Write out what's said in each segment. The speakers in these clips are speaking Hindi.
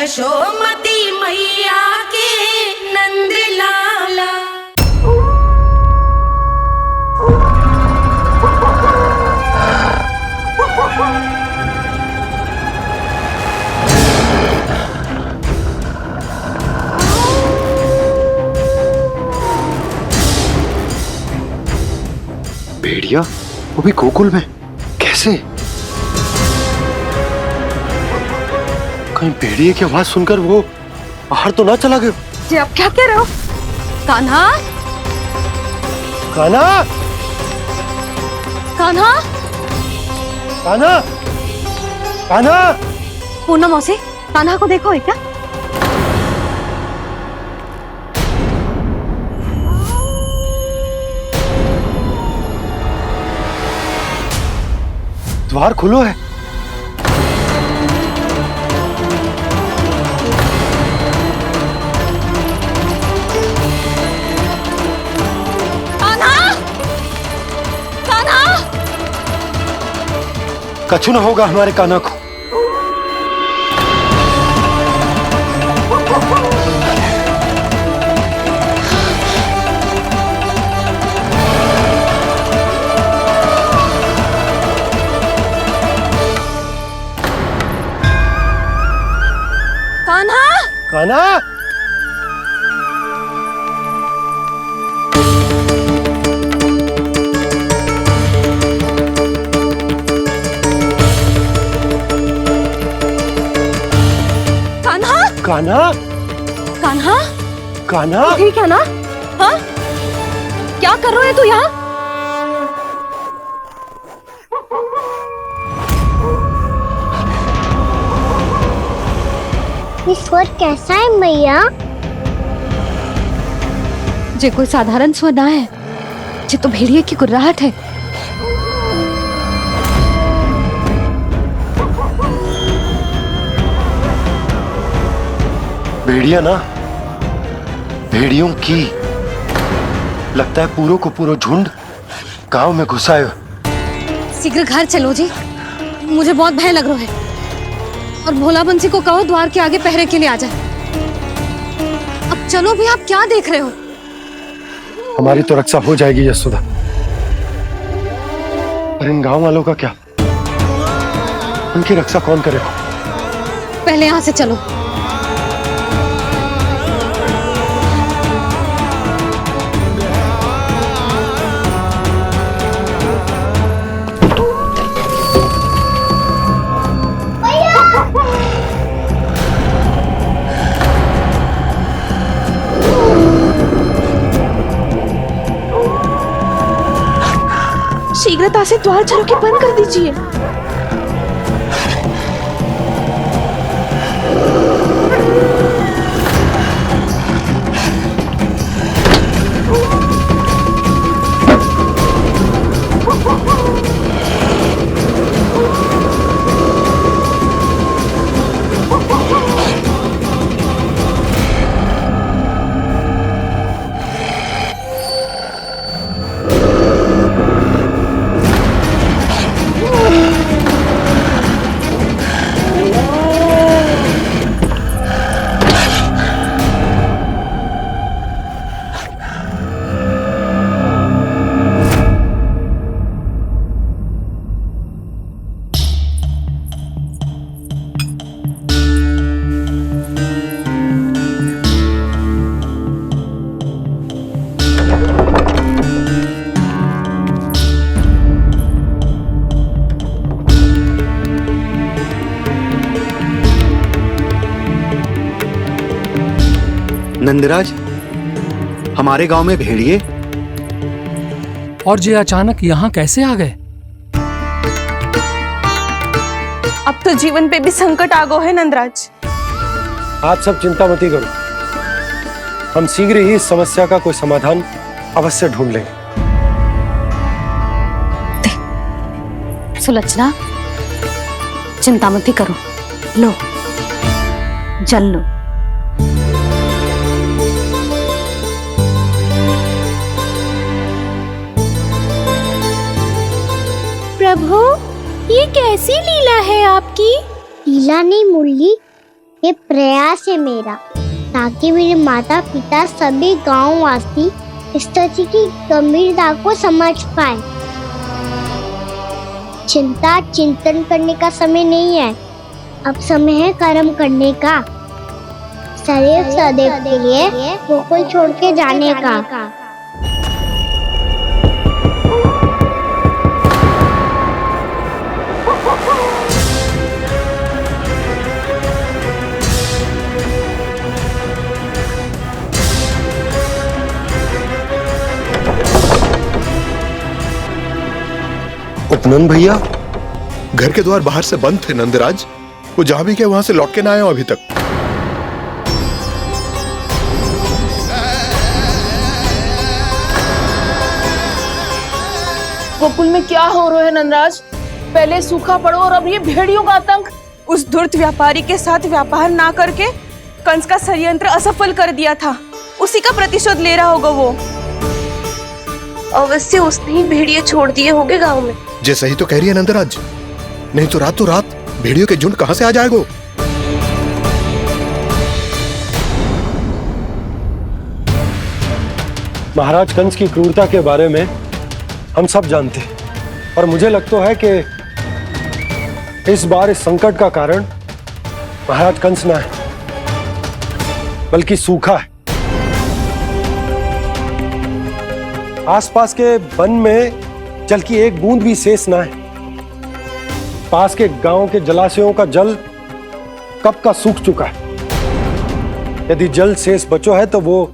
यशोमती मैया के नंद लाला। भेड़िया वो भी गोकुल में कैसे? कहीं भेड़िए की आवाज सुनकर वो बाहर तो ना चला गया? जी आप क्या कह रहे हो? कान्हा, कान्हा, कान्हा, कान्हा, कान्हा। पूनम मौसी, कान्हा को देखो है क्या? द्वार खुलो है। कान्हा, कान्हा, कछु ना होगा हमारे कान्हा को। कान्हा, कान्हा, कान्हा, कान्हा, कान्हा, कान्हा। ठीक है ना? हाँ, क्या कर रहे हो तू यहाँ? ये स्वर कैसा है मैया? जे कोई साधारण स्वर ना है, जे तो भेड़िए की गुर्राहट है। भेड़िया ना, भेड़ियों की लगता है पूरो को पूरो झुंड गांव में घुसा है। शीघ्र घर चलो जी, मुझे बहुत भय लग रहा है। और भोला बंसी को कहो द्वार के आगे पहरे के लिए आ जाए। अब चलो भी, आप क्या देख रहे हो? हमारी तो रक्षा हो जाएगी यशोदा, पर इन गांव वालों का क्या? उनकी रक्षा कौन करेगा? पहले यहाँ से चलो। शीघ्रता से द्वार चारों के बंद कर दीजिए। नंदराज, हमारे गांव में भेड़िए और ये अचानक यहाँ कैसे आ गए? अब तो जीवन पे भी संकट आ गो है नंदराज। आप सब चिंता मत करो, हम शीघ्र ही इस समस्या का कोई समाधान अवश्य ढूंढ लेंगे। सुलक्षणा, चिंता मत करो, लो जल लो। प्रभु, ये कैसी लीला है आपकी? लीला नहीं मुरली, ये प्रयास है मेरा, ताकि मेरे माता पिता सभी गांव वासी इस स्थिति की गंभीरता को समझ पाए। चिंता चिंतन करने का समय नहीं है, अब समय है कर्म करने का, सदैव सदैव के लिए गोकुल छोड़ के जाने का। उपनंद भैया, घर के द्वार बाहर से बंद थे नंदराज। वो जहां भी गए वहां से लौट के ना आए हो अभी तक। गोकुल में क्या हो रहा है नंदराज? पहले सूखा पड़ो और अब ये भेड़ियों का आतंक। उस धूर्त व्यापारी के साथ व्यापार ना करके कंस का षड्यंत्र असफल कर दिया था, उसी का प्रतिशोध ले रहा होगा वो। अवश्य उसने ही भेड़िए छोड़ दिए होंगे गांव में। जे सही तो कह रही है नंदराज, नहीं तो रात भेड़ियों के झुंड कहां से आ जाएगा। महाराज कंस की क्रूरता के बारे में हम सब जानते हैं, और मुझे लगता है कि इस बार इस संकट का कारण महाराज कंस ना है, बल्कि सूखा है। आसपास के वन में जल की एक बूंद भी शेष ना है। पास के गांव के जलाशयों का जल कब का सूख चुका है। यदि जल शेष बचो है तो वो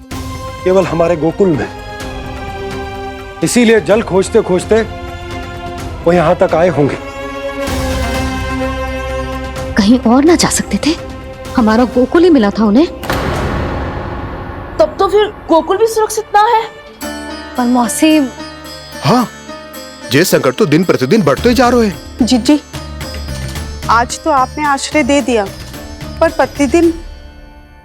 केवल हमारे गोकुल में। इसीलिए जल खोजते खोजते वो यहां तक आए होंगे। कहीं और ना जा सकते थे? हमारा गोकुल ही मिला था उन्हें। तब तो फिर गोकुल भी सुरक्षित ना है। पर मौसी, हाँ, ये संकट तो दिन प्रतिदिन बढ़ते जा रहे हैं। जीजी, आज तो आपने आश्रय दे दिया, पर प्रतिदिन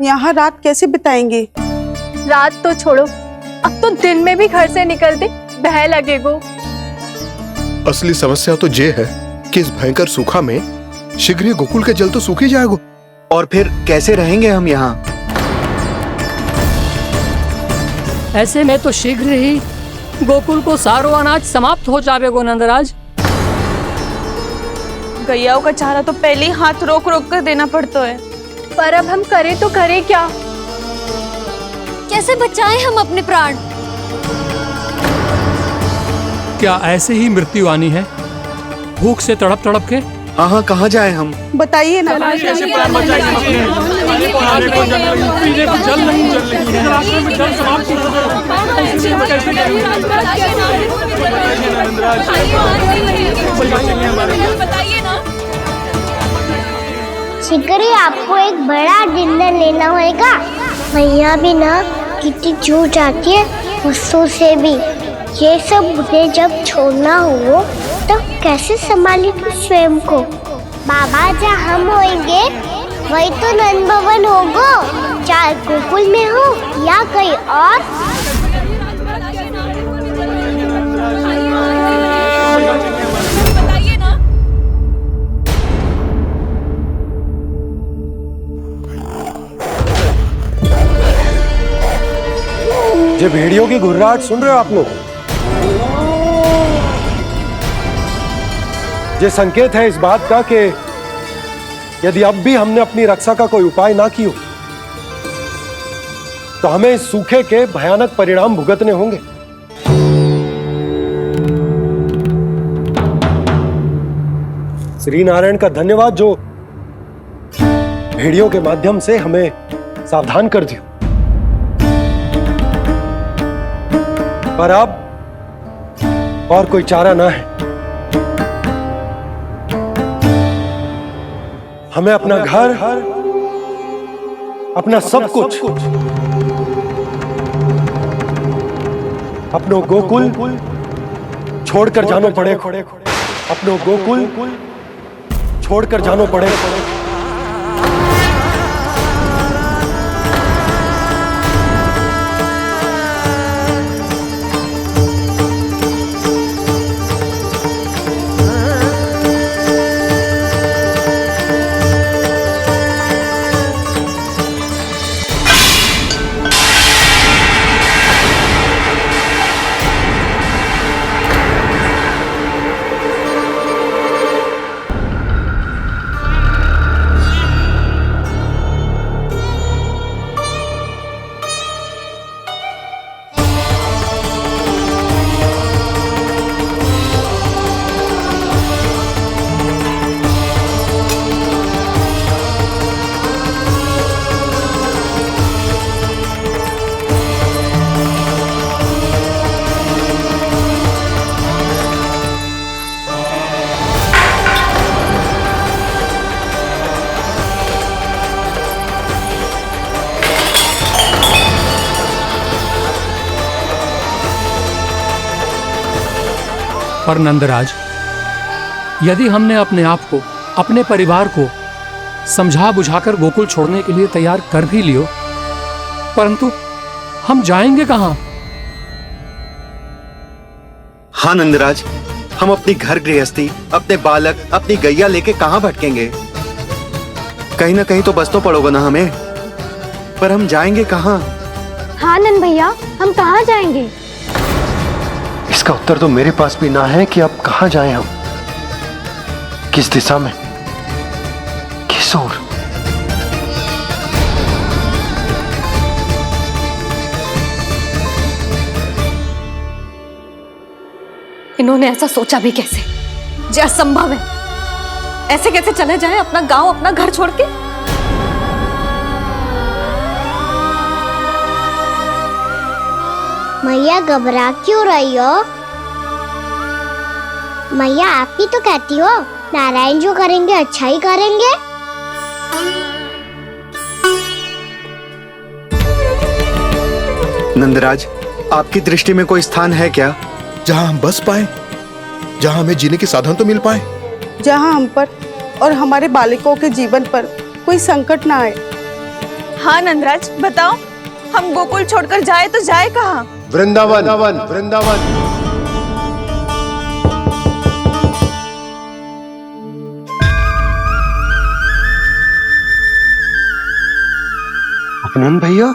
यहाँ रात कैसे बिताएंगे? रात तो छोड़ो, अब तो दिन में भी घर से निकलते भय लगेगो। असली समस्या तो ये है कि इस भयंकर सूखा में शीघ्र ही गोकुल के जल तो सूख ही जाएगा। और फिर कैसे रहेंगे हम यहाँ? ऐसे में तो शीघ्र ही गोकुल को सारो अनाज समाप्त हो जाएगो नंदराज। गैयाओं का चारा तो पहले ही हाथ रोक रोक कर देना पड़ता है। पर अब हम करें तो करें क्या? कैसे बचाएं हम अपने प्राण? क्या ऐसे ही मृत्यु आनी है, भूख से तड़प तड़प के? हाँ, कहाँ जाए हम? बताइए ना। जल नहीं जल रही है, रास्ते में जल समाप्त हो शीघ्र ही आपको एक बड़ा डिनर लेना होगा। मैया भी ना कितनी जूझ जाती है गुस्सों से भी। ये सब मुझे जब छोड़ना हो तो कैसे संभालेगी स्वयं को? बाबा जहाँ हम होंगे वही तो नंद भवन होगा, चाहे गोकुल में हो या कहीं और। ये भेड़ियों की घुर्राहट सुन रहे हो आप लोग? ये संकेत है इस बात का कि यदि अब भी हमने अपनी रक्षा का कोई उपाय ना किया तो हमें इस सूखे के भयानक परिणाम भुगतने होंगे। श्री नारायण का धन्यवाद जो भेड़ियों के माध्यम से हमें सावधान कर दिया। पर अब और कोई चारा ना है। हमें अपना घर, अपना सब कुछ, अपनो गोकुल छोड़कर जानो पड़ेगा। अपनो गोकुल छोड़कर जानो पड़ेगा। पर नंदराज, यदि हमने अपने आप को, अपने परिवार को समझा बुझाकर गोकुल छोड़ने के लिए तैयार कर भी लियो, परंतु हम जाएंगे कहां? हाँ नंदराज, हम अपनी घर गृहस्थी, अपने बालक, अपनी गैया लेके कहाँ भटकेंगे? कहीं ना कहीं तो बस तो पड़ोगे ना हमें, पर हम जाएंगे कहाँ? हाँ नंद भैया, हम कहाँ जाएंगे? इसका उत्तर तो मेरे पास भी ना है कि अब कहां जाएं हम, किस दिशा में, किस ओर। इन्होंने ऐसा सोचा भी कैसे? जो असंभव है। ऐसे कैसे चले जाएं अपना गांव, अपना घर छोड़ के? मैया घबरा क्यों रही हो? मैया आप ही तो कहती हो नारायण जो करेंगे अच्छा ही करेंगे। नंदराज, आपकी दृष्टि में कोई स्थान है क्या जहां हम बस पाए, जहां हमें जीने के साधन तो मिल पाए, जहाँ हम पर और हमारे बालकों के जीवन पर कोई संकट ना आए। हाँ नंदराज, बताओ, हम गोकुल छोड़कर जाए तो जाए कहाँ? वृंदावन, वृंदावन। अपनन भैया,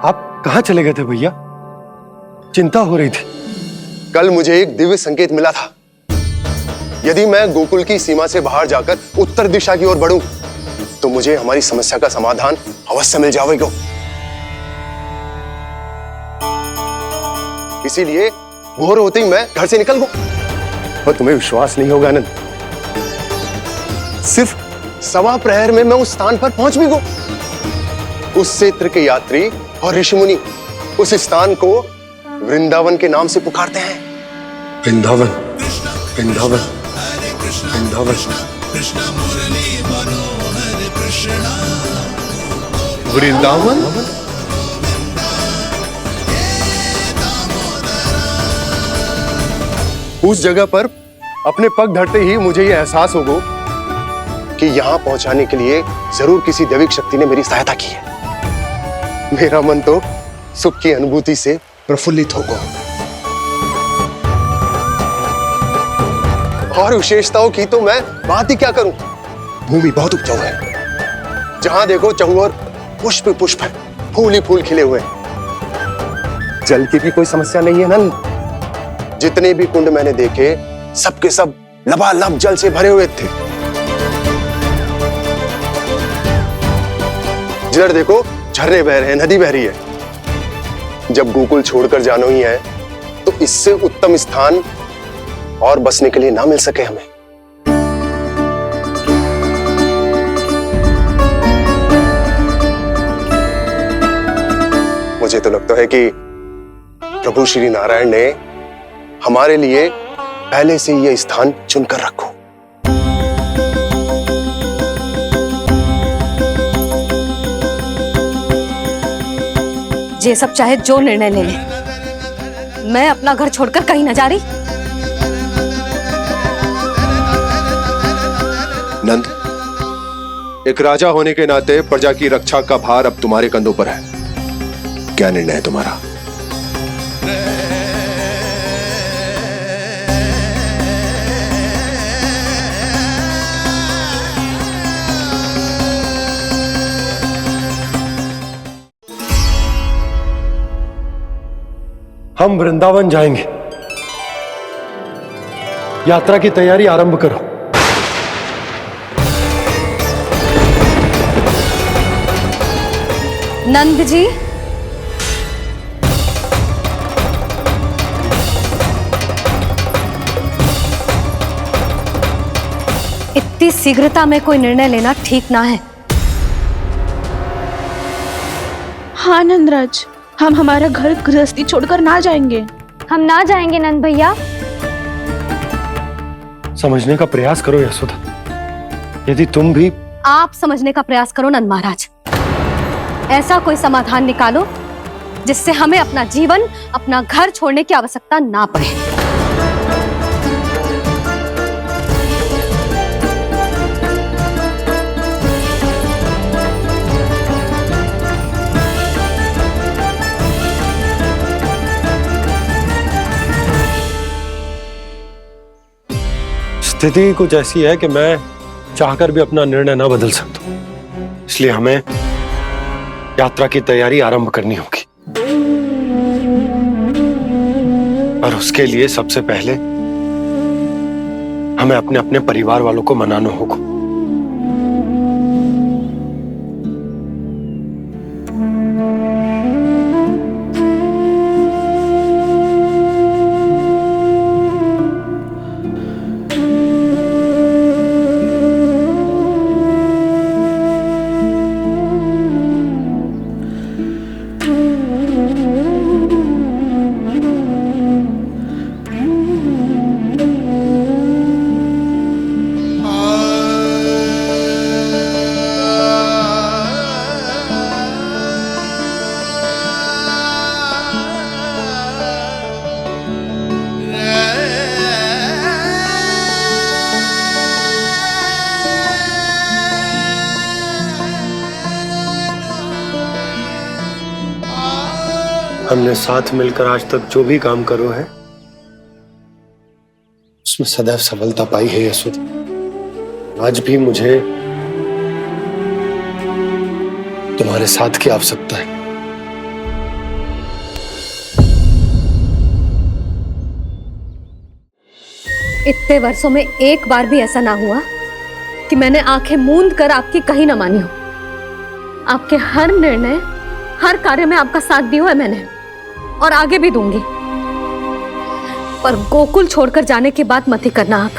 आप कहां चले गए थे भैया? चिंता हो रही थी। कल मुझे एक दिव्य संकेत मिला था। यदि मैं गोकुल की सीमा से बाहर जाकर उत्तर दिशा की ओर बढ़ूं, तो मुझे हमारी समस्या का समाधान अवश्य मिल जाएगा। इसीलिए भोर होते ही मैं घर से निकल गया। और तुम्हें विश्वास नहीं होगा आनंद, सिर्फ सवा प्रहर में मैं उस स्थान पर पहुंच भी गया। उस क्षेत्र के यात्री और ऋषिमुनि उस स्थान को वृंदावन के नाम से पुकारते हैं। वृंदावन, वृंदावन, वृंदावन। वृंदावन? उस जगह पर अपने पग धरते ही मुझे यह एहसास होगा कि यहां पहुंचाने के लिए जरूर किसी दैविक शक्ति ने मेरी सहायता की है। मेरा मन तो सुख की अनुभूति से प्रफुल्लित होगा। और विशेषताओं की तो मैं बात ही क्या करूं। भूमि बहुत उपजाऊ है, जहां देखो चहुओर पुष्प पुष्प है, फूल ही फूल खिले हुए। जल की भी कोई समस्या नहीं है नंद। जितने भी कुंड मैंने देखे, सबके सब लबालब जल से भरे हुए थे। जिधर देखो झरने बह रहे हैं, नदी बह रही है। जब गोकुल छोड़कर जाना ही है, तो इससे उत्तम स्थान और बसने के लिए ना मिल सके हमें। मुझे तो लगता है कि प्रभु श्री नारायण ने हमारे लिए पहले से यह स्थान चुनकर रखो। ये सब चाहे जो निर्णय ले ले, मैं अपना घर छोड़कर कहीं न जा रही। नंद, एक राजा होने के नाते प्रजा की रक्षा का भार अब तुम्हारे कंधों पर है। क्या निर्णय है तुम्हारा? हम वृंदावन जाएंगे। यात्रा की तैयारी आरंभ करो। नंद जी, इतनी शीघ्रता में कोई निर्णय लेना ठीक ना है। हाँ नंदराज, हम हमारा घर गृहस्थी छोड़कर ना जाएंगे। हम ना जाएंगे नंद भैया। समझने का प्रयास करो यशोदा। यदि तुम भी आप समझने का प्रयास करो नंद महाराज। ऐसा कोई समाधान निकालो जिससे हमें अपना जीवन, अपना घर छोड़ने की आवश्यकता ना पड़े। स्थिति कुछ ऐसी है कि मैं चाहकर भी अपना निर्णय ना बदल सकता, इसलिए हमें यात्रा की तैयारी आरंभ करनी होगी। और उसके लिए सबसे पहले हमें अपने अपने परिवार वालों को मनाना होगा। हमने साथ मिलकर आज तक जो भी काम करो है उसमें सदैव सफलता पाई है यशोदा। आज भी मुझे तुम्हारे साथ की आवश्यकता है। इतने वर्षों में एक बार भी ऐसा ना हुआ कि मैंने आंखें मूंद कर आपकी कहीं ना मानी हो। आपके हर निर्णय, हर कार्य में आपका साथ दिया है मैंने, और आगे भी दूंगी। पर गोकुल छोड़कर जाने की बात मत ही करना आप।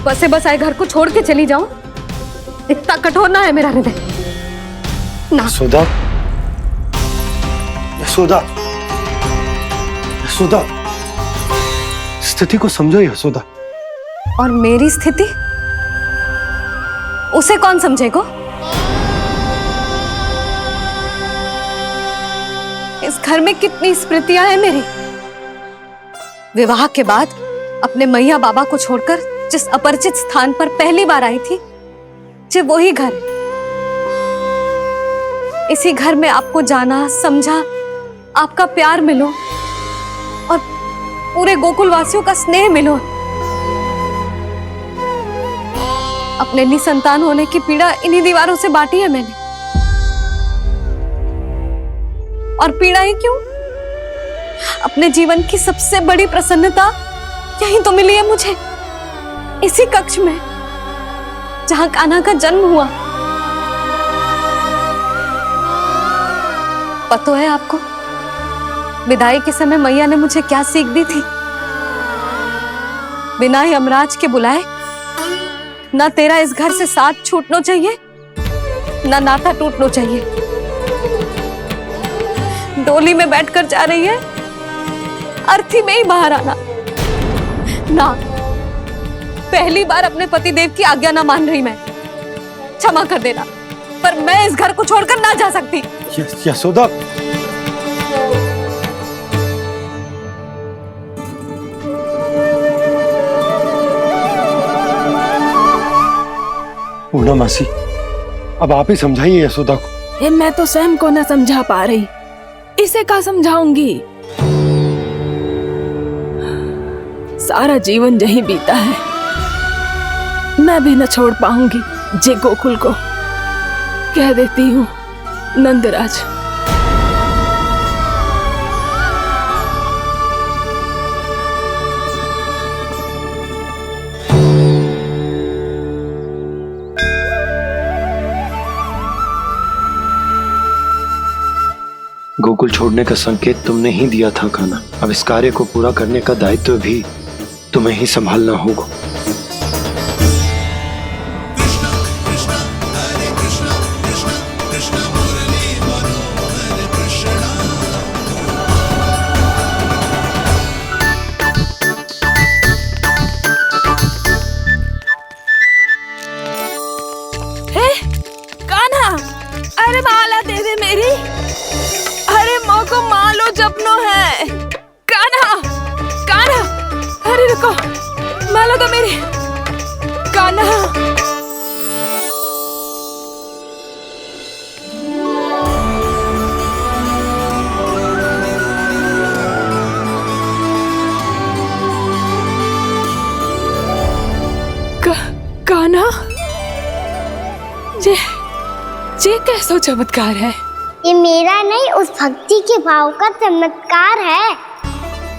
बसे बसाए घर को छोड़ के चली जाऊं, इतना कठोर ना है मेरा हृदय ना। यशोदा, यशोदा, यशोदा, स्थिति को समझो यशोदा। और मेरी स्थिति उसे कौन समझेगा? इस घर में कितनी स्मृतियां हैं मेरी। विवाह के बाद अपने मैया बाबा को छोड़कर जिस अपरिचित स्थान पर पहली बार आई थी, जो वही घर। इसी घर में आपको जाना, समझा, आपका प्यार मिलो और पूरे गोकुल वासियों का स्नेह मिलो। अपने निसंतान होने की पीड़ा इन्हीं दीवारों से बांटी है मैंने। और पीड़ा ही क्यों? अपने जीवन की सबसे बड़ी प्रसन्नता यही तो मिली है मुझे, इसी कक्ष में जहां कान्हा का जन्म हुआ। पता है आपको विदाई के समय मैया ने मुझे क्या सीख दी थी? बिना ही यमराज के बुलाए ना तेरा इस घर से साथ छूटना चाहिए, ना नाता टूटना चाहिए। डोली में बैठकर जा रही है, अर्थी में ही बाहर आना ना। पहली बार अपने पतिदेव की आज्ञा ना मान रही मैं, क्षमा कर देना, पर मैं इस घर को छोड़कर ना जा सकती। यशोदा, पूर्णा मासी, अब आप ही समझाइए यशोदा को। मैं तो स्वयं को न समझा पा रही, इसे क्या समझाऊंगी? सारा जीवन यही बीता है, मैं भी न छोड़ पाऊंगी जे गोकुल को। कह देती हूँ नंदराज। गोकुल छोड़ने का संकेत तुमने ही दिया था कान्हा। अब इस कार्य को पूरा करने का दायित्व भी तुम्हें ही संभालना होगा। सुनो तो मेरी कान्हा। कान्हा, जे कैसो चमत्कार है? ये मेरा नहीं, उस भक्ति के भाव का चमत्कार है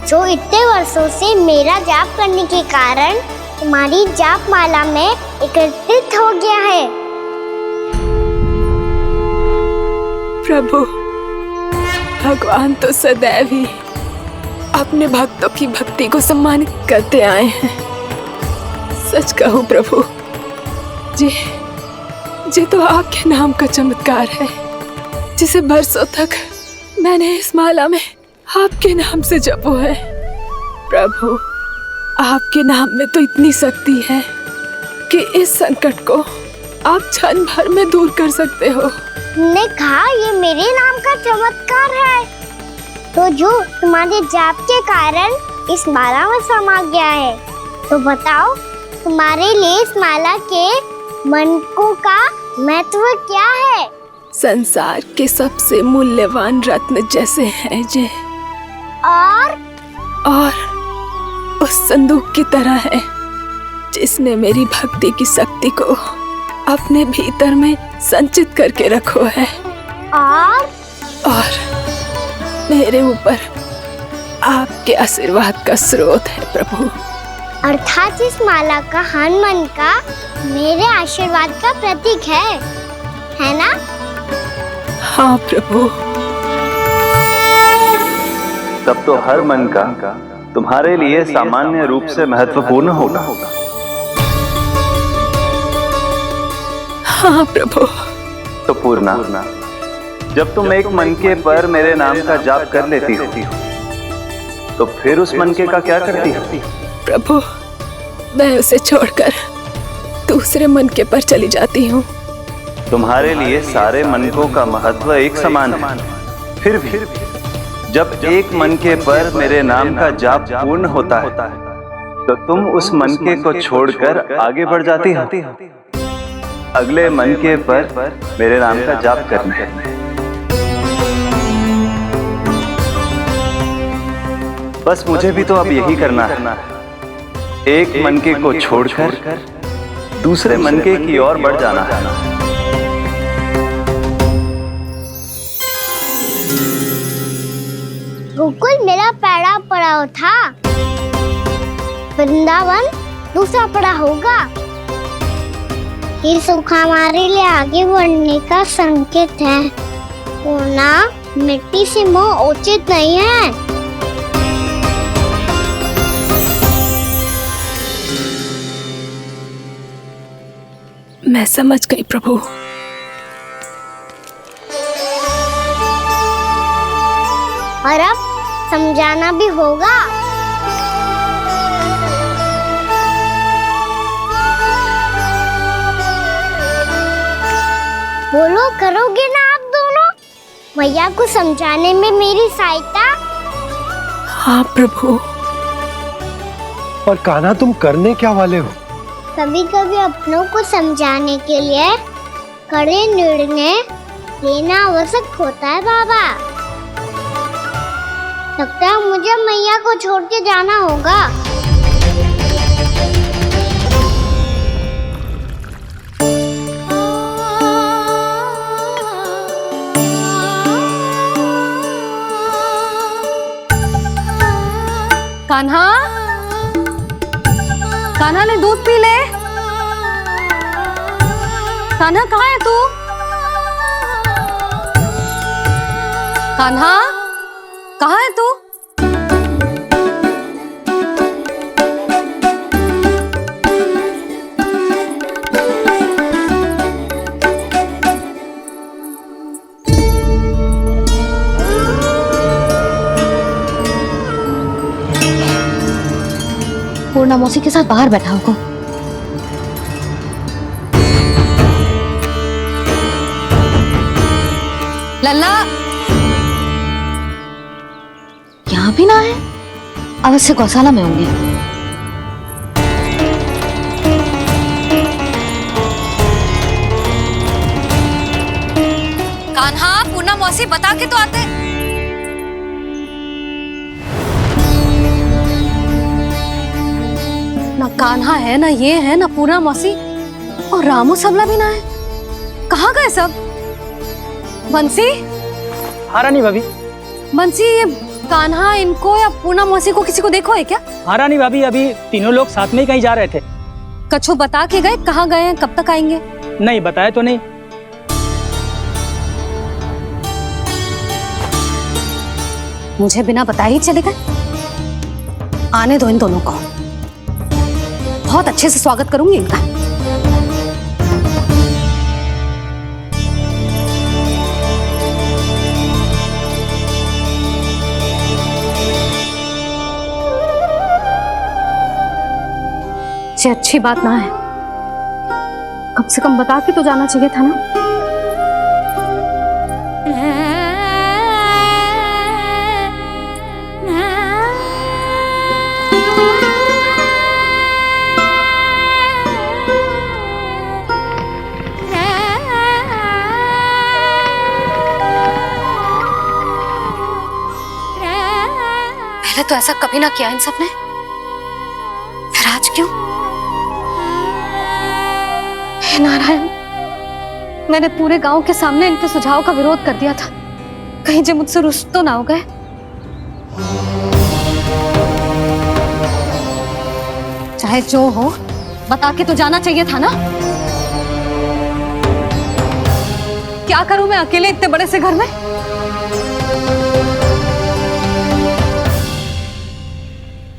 जो इतने वर्षों से मेरा जाप करने के कारण तुम्हारी जाप माला में एकत्रित हो गया है। प्रभु, भगवान तो सदैव ही अपने भक्तों की भक्ति को सम्मानित करते आए हैं। सच कहूं प्रभु, ये तो आपके नाम का चमत्कार है, जिसे बरसों तक मैंने इस माला में आपके नाम से जपो है। प्रभु, आपके नाम में तो इतनी शक्ति है कि इस संकट को आप क्षण भर में दूर कर सकते हो। तुमने कहा ये मेरे नाम का चमत्कार है, तो जो तुम्हारे जाप के कारण इस माला में समा गया है, तो बताओ तुम्हारे लिए इस माला के मनकों का महत्व क्या है? संसार के सबसे मूल्यवान रत्न जैसे हैं जे, और उस संदूक की तरह है जिसने मेरी भक्ति की शक्ति को अपने भीतर में संचित करके रखो है, और मेरे ऊपर आपके आशीर्वाद का स्रोत है प्रभु। अर्थात इस माला का हनुमान का मेरे आशीर्वाद का प्रतीक है ना? हाँ प्रभु। तब तो हर मन का तुम्हारे लिए सामान्य रूप से महत्वपूर्ण होगा। हाँ प्रभु। तो पूर्णा, जब तुम एक मनके पर मेरे नाम का जाप कर लेती हो, तो फिर उस मनके का क्या करती हो? प्रभु, मैं उसे छोड़कर दूसरे मनके पर चली जाती हूँ। तुम्हारे लिए सारे मनकों का महत्व एक समान है। फिर भी जब एक मनके पर मेरे नाम का जाप पूर्ण होता है, तो तुम उस मनके को छोड़कर आगे बढ़ जाती हो अगले मनके पर मेरे नाम का जाप करने। बस मुझे भी तो अब यही करना है, एक मनके को छोड़कर दूसरे मनके की ओर बढ़ जाना है। गोकुल मेरा पहला पड़ाव था, वृंदावन दूसरा पड़ाव होगा। ये सुख हमारे लिए आगे बढ़ने का संकेत है, पूर्णा, मिट्टी से मोह उचित नहीं है। मैं समझ गई प्रभु। और अब समझाना भी होगा। बोलो, करोगे ना आप दोनों? मैया को समझाने में मेरी सहायता? हाँ प्रभु। पर कान्हा, तुम करने क्या वाले हो? कभी कभी अपनों को समझाने के लिए कड़े निर्णय लेना आवश्यक होता है बाबा। लगता है मुझे मैया को छोड़ के जाना होगा। कान्हा, कान्हा ने दूध पी ले। कान्हा कहाँ है तू? कान्हा, कहाँ है तू? पूर्णा मौसी के साथ बाहर बैठा होगा। लल्ला, यहाँ भी ना है, अवश्य गौशाला में होंगे। मौसी बता के तो आते। ना कान्हा है, ना ये है, ना पूर्णा मौसी, और रामू सबला भी ना है। कहाँ गए सब? बंसी? हाँ रानी भाभी। बंसी, ये कान्हा इनको या पूर्णा मौसी को किसी को देखो है क्या? हाँ रानी भाभी, अभी तीनों लोग साथ में ही कहीं जा रहे थे। कछु बता के गए कहाँ गए हैं, कब तक आएंगे? नहीं बताया तो नहीं। मुझे बिना बताए ही चले गए। आने दो इन दोनों को, बहुत अच्छे से स्वागत करूंगी इनका। ये अच्छी बात ना है, कम से कम बता के तो जाना चाहिए था ना। पहले तो ऐसा कभी ना किया इन सब ने, फिर आज क्यों? हे नारायण, मैंने पूरे गांव के सामने इनके सुझाव का विरोध कर दिया था, कहीं जो मुझसे रुष्ट तो ना हो गए। चाहे जो हो, बता के तो जाना चाहिए था ना। क्या करूं मैं अकेले इतने बड़े से घर में?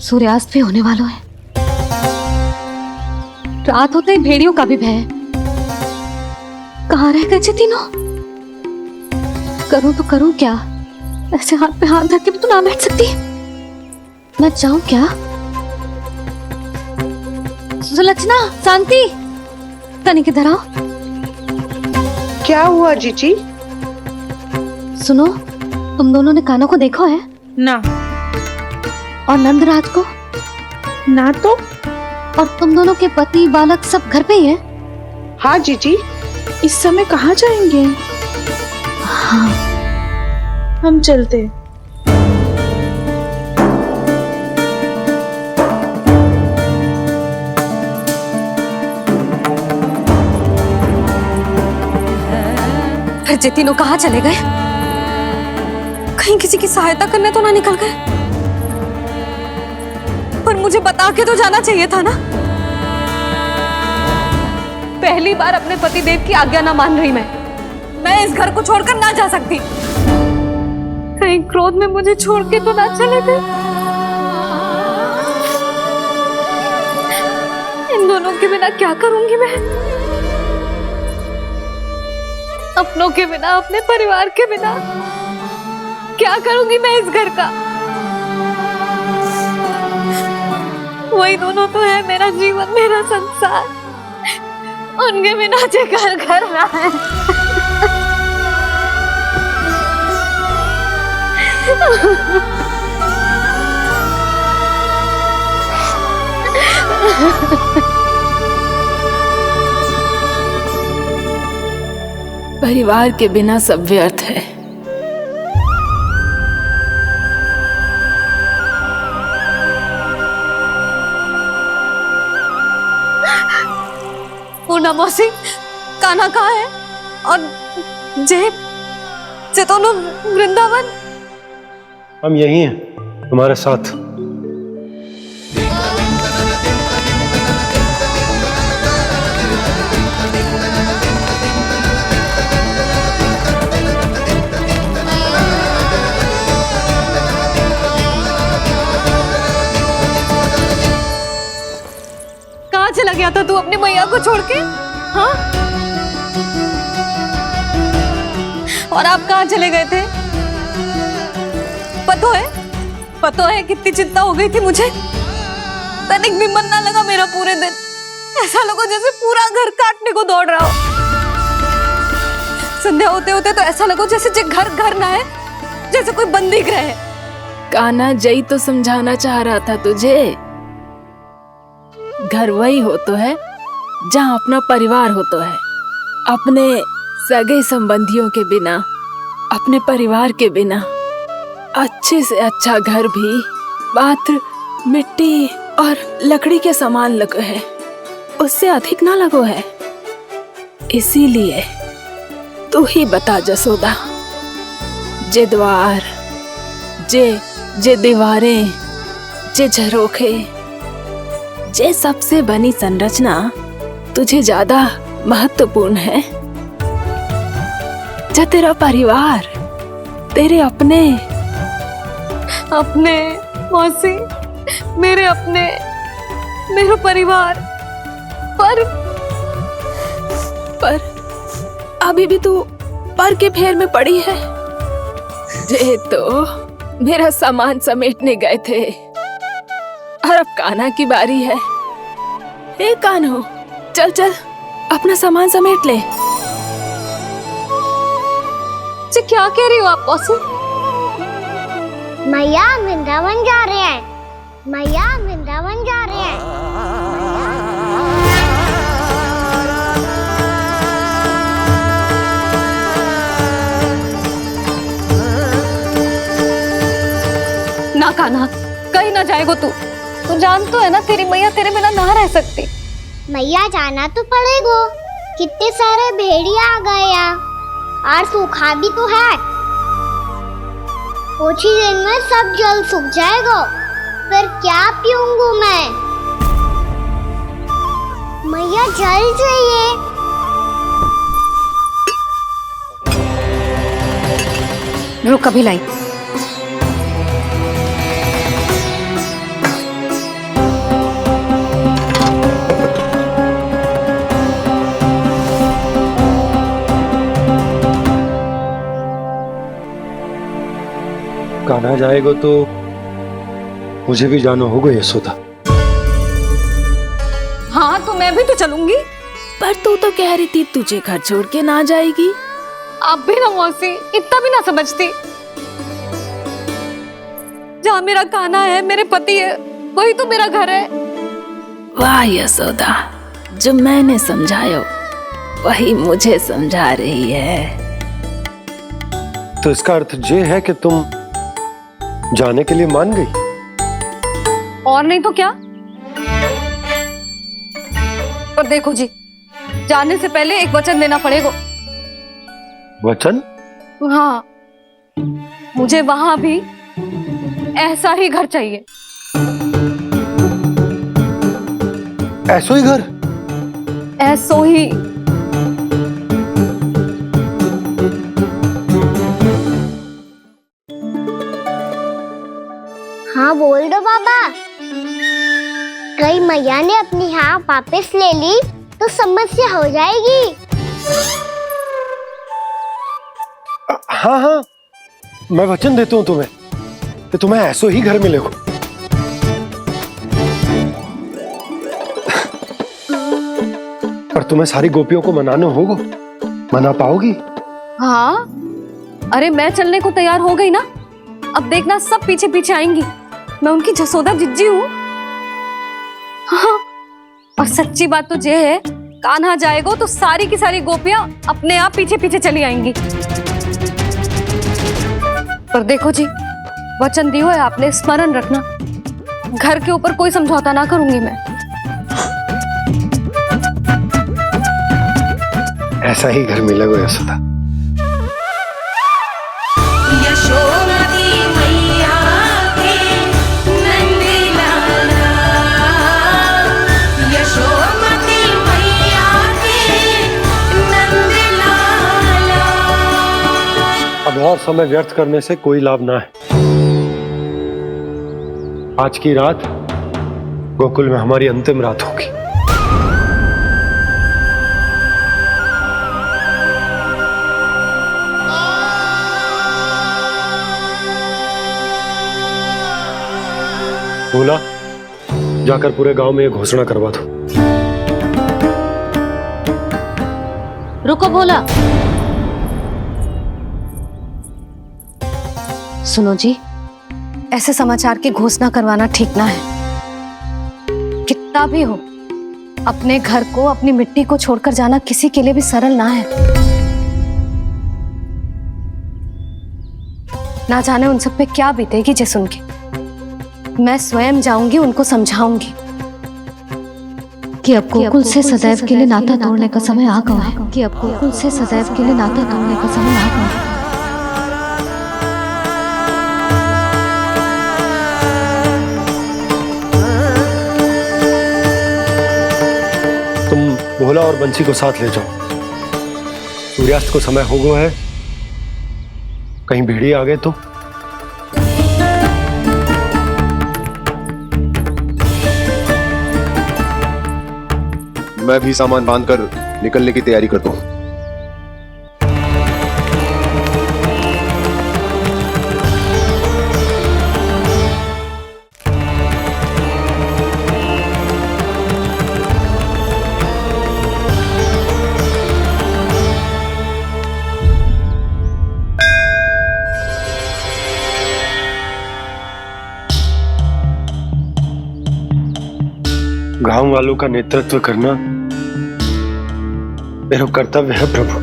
सूर्यास्त भी होने वाला है, रात होते ही भेड़ियों का भी भय है। कहाँ रह गए तीनों? करूं तो करूं क्या? ऐसे हाथ पे हाथ धर के भी तो ना बैठ सकती। मैं जाऊं क्या? सुलक्षणा, शांति, तनिक इधर आओ। क्या हुआ जीजी? सुनो, तुम दोनों ने कान्हा को देखा है? ना। और नंदराज को? ना तो। और तुम दोनों के पति बालक सब घर पे ही हैं? हाँ जीजी। इस समय कहाँ जाएंगे? हाँ, हम चलते। फिर ये तीनों कहाँ चले गए? कहीं किसी की सहायता करने तो ना निकल गए? पर मुझे बता के तो जाना चाहिए था ना। पहली बार अपने पतिदेव की आज्ञा ना मान रही मैं इस घर को छोड़कर ना जा सकती। कहीं क्रोध में मुझे छोड़ के तो ना चले गए। इन दोनों के बिना क्या करूंगी मैं? अपनों के बिना, अपने परिवार के बिना क्या करूंगी मैं इस घर का? वही दोनों तो है मेरा जीवन, मेरा संसार। उनके बिना जे घर घर रहा है। परिवार के बिना सब व्यर्थ है। पूर्णा मौसी, कान्हा कहाँ है? और जे दोनों वृंदावन? हम यही हैं तुम्हारे साथ। कहाँ चला गया था तू अपनी मैया को छोड़ के? हाँ? और आप कहाँ चले गए थे? पतो है कितनी चिंता हो गई थी मुझे। तनिक भी मन ना लगा मेरा पूरे दिन। ऐसा लगा जैसे पूरा घर काटने को दौड़ रहा हो। संध्या होते होते तो ऐसा लगा जैसे घर घर ना है, जैसे कोई बंदी गृह है। कान्हा, जय तो समझाना चाह रहा था तुझे। घर वही हो तो है जहाँ अपना परिवार हो तो है, अपने सगे संबंधियों के बिना अपने परिवार के बिना अच्छे से अच्छा घर भी मात्र मिट्टी और लकड़ी के समान लगो है, उससे अधिक ना लगो है। इसीलिए तू ही बता जसोदा, जे द्वार, जे दीवारें, जे झरोखे, जे सबसे बनी संरचना तुझे ज्यादा महत्वपूर्ण है? जा तेरा परिवार, तेरे अपने मौसी, मेरा परिवार, पर अभी भी तू पर के फेर में पड़ी है। जे तो मेरा सामान समेटने गए थे और अब कान्हा की बारी है। हे कान्हो, चल चल अपना सामान समेट ले। जी क्या कह रही हो आप मौसी? मैया वृंदावन जा रहे हैं, मैया वृंदावन जा रहे हैं। ना कान्हा, कहीं ना जाएगो तू जान तो है ना तेरी मैया तेरे बिना ना रह सकती। मैया जाना तो पड़ेगा, कितने सारे भेड़िया आ गए हैं और सूखा भी तो है। कुछ ही दिन में सब जल सूख जाएगा, फिर क्या पीऊंगा मैं? मैया जल चाहिए। रुक अभी लाई। कान्हा जाएगा तो मुझे भी जाना होगा यशोदा। हाँ तो मैं भी तो चलूंगी। पर तू तो कह रही थी तुझे घर छोड़ के ना जाएगी। आप भी ना मौसी, इतना भी ना समझती। जहाँ मेरा कान्हा है, मेरे पति है, वही तो मेरा घर है। वाह यशोदा, जो मैंने समझाया वही मुझे समझा रही है। तो इसका अर्थ ये है कि तुम जाने के लिए मान गई? और नहीं तो क्या। पर देखो जी, जाने से पहले एक वचन देना पड़ेगा। वचन? हाँ, मुझे वहां भी ऐसा ही घर चाहिए। ऐसो ही घर? ऐसो ही। हाँ बोल दो बाबा। कहीं मैया ने अपनी हाँ वापस ले ली तो समस्या हो जाएगी। हाँ हाँ, मैं वचन देता हूँ तुम्हें कि तुम्हें ऐसो ही घर मिलेगा। पर तुम्हें सारी गोपियों को मनाना होगा, मना पाओगी? हाँ, अरे मैं चलने को तैयार हो गई ना। अब देखना सब पीछे पीछे आएंगी। मैं उनकी जसोदा जिज्जी हूँ। हाँ, और सच्ची बात तो ये है, कान्हा जाएगा तो सारी की सारी गोपियां अपने आप पीछे पीछे चली आएंगी। पर देखो जी, वचन दियो है आपने, स्मरण रखना। घर के ऊपर कोई समझौता ना करूंगी मैं। ऐसा ही घर मिलेगा यशोदा। अब और समय व्यर्थ करने से कोई लाभ ना है। आज की रात गोकुल में हमारी अंतिम रात होगी। बोला, जाकर पूरे गांव में ये घोषणा करवा दो। रुको भोला। सुनो जी, ऐसे समाचार की घोषणा करवाना ठीक ना है। कितना भी हो, अपने घर को, अपनी मिट्टी को छोड़कर जाना किसी के लिए भी सरल ना है। ना जाने उन सब पे क्या बीतेगी जे सुन के। मैं स्वयं जाऊंगी, उनको समझाऊंगी कि अब गोकुल से सदैव के लिए नाता तोड़ने का समय आ गया है, कि अब गोकुल से सदैव के लिए नाता तोड़ने का समय आ गया है। तुम भोला और बंसी को साथ ले जाओ। सूर्यास्त को समय हो गया है, कहीं भेड़िए आ गए तो। मैं भी सामान बांधकर निकलने की तैयारी करता हूँ। गांव वालों का नेतृत्व करना मेरा कर्तव्य है प्रभु,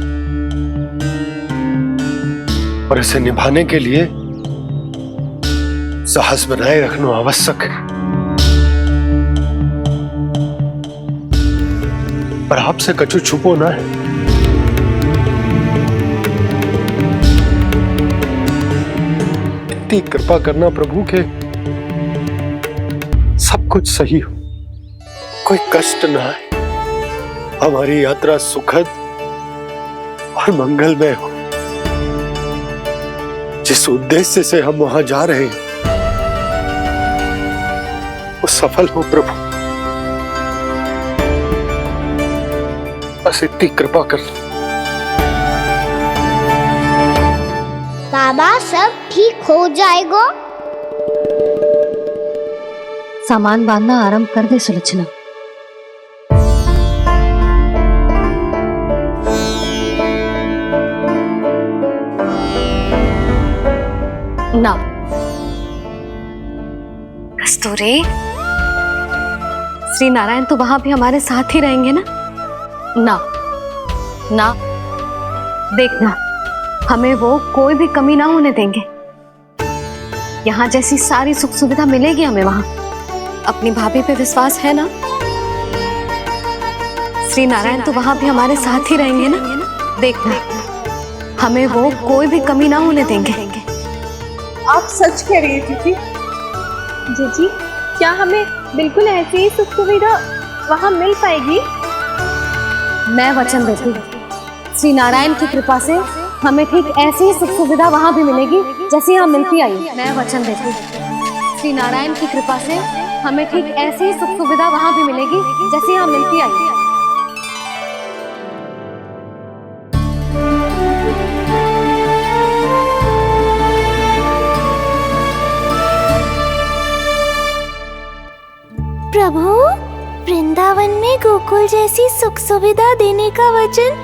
और इसे निभाने के लिए साहस बनाए रखना आवश्यक है। पर आपसे कछु छुपो ना है। इतनी कृपा करना प्रभु के सब कुछ सही हो, कोई कष्ट ना है, हमारी यात्रा सुखद और मंगलमय हो। जिस उद्देश्य से हम वहां जा रहे हैं वो सफल हो प्रभु, बस इतनी कृपा कर लो। बाबा सब ठीक हो जाएगा। सामान बांधना आरंभ कर दे सुलोचना। ना कस्तूरी, श्री नारायण तो वहां भी हमारे साथ ही रहेंगे ना? ना ना, देखना हमें वो कोई भी कमी ना होने देंगे। यहाँ जैसी सारी सुख सुविधा मिलेगी हमें वहां। अपनी भाभी पे विश्वास है ना? श्री नारायण तो वहां भी हमारे साथ ही रहेंगे ना? देखना हमें वो कोई भी कमी ना होने देंगे। आप सच कह रही है दीदी। जीजी, क्या हमें बिल्कुल ऐसी ही सुख सुविधा वहाँ मिल पाएगी? मैं वचन देती हूँ, श्री नारायण की कृपा से हमें ठीक ऐसी ही सुख सुविधा वहाँ भी मिलेगी जैसी यहाँ मिलती आई। मैं वचन देती हूँ, श्री नारायण की कृपा से हमें ठीक ऐसी ही सुख सुविधा वहाँ भी मिलेगी जैसी यहाँ मिलती आई। प्रभु, वृंदावन में गोकुल जैसी सुख सुविधा देने का वचन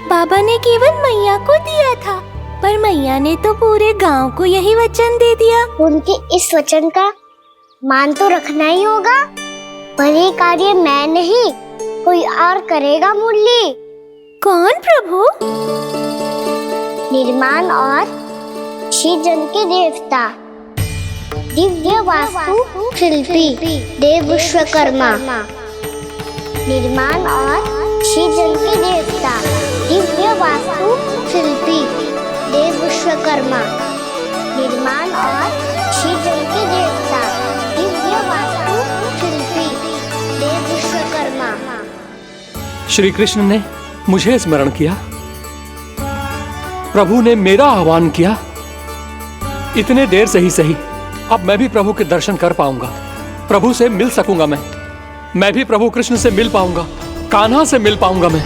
बाबा ने केवल मैया को दिया था, पर मैया ने तो पूरे गांव को यही वचन दे दिया। उनके इस वचन का मान तो रखना ही होगा, पर ये कार्य मैं नहीं कोई और करेगा। मुरली कौन प्रभु? निर्माण और सृजन के देवता, दिव्य वास्तु शिल्पी देव विश्वकर्मा। निर्माण और सृजन के देवता, दिव्य वास्तु शिल्पी देव विश्वकर्मा। निर्माण और सृजन के देवता, दिव्य वास्तु शिल्पी देव विश्वकर्मा। श्री कृष्ण ने मुझे स्मरण किया, प्रभु ने मेरा आह्वान किया। इतने देर से ही सही, अब मैं भी प्रभु के दर्शन कर पाऊंगा, प्रभु से मिल सकूंगा। मैं भी प्रभु कृष्ण से मिल पाऊंगा, कान्हा से मिल पाऊंगा मैं।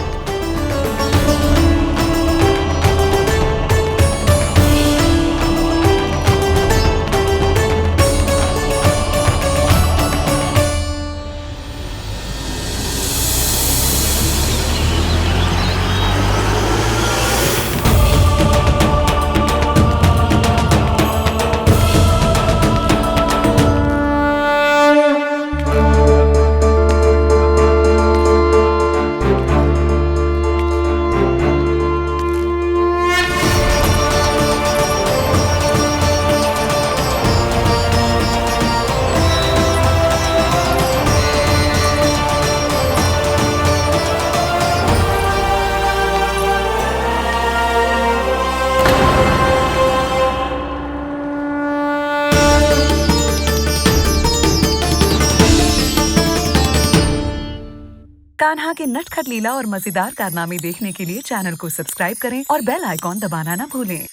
कान्हा के नटखट लीला और मजेदार कारनामे देखने के लिए चैनल को सब्सक्राइब करें और बेल आइकॉन दबाना ना भूलें।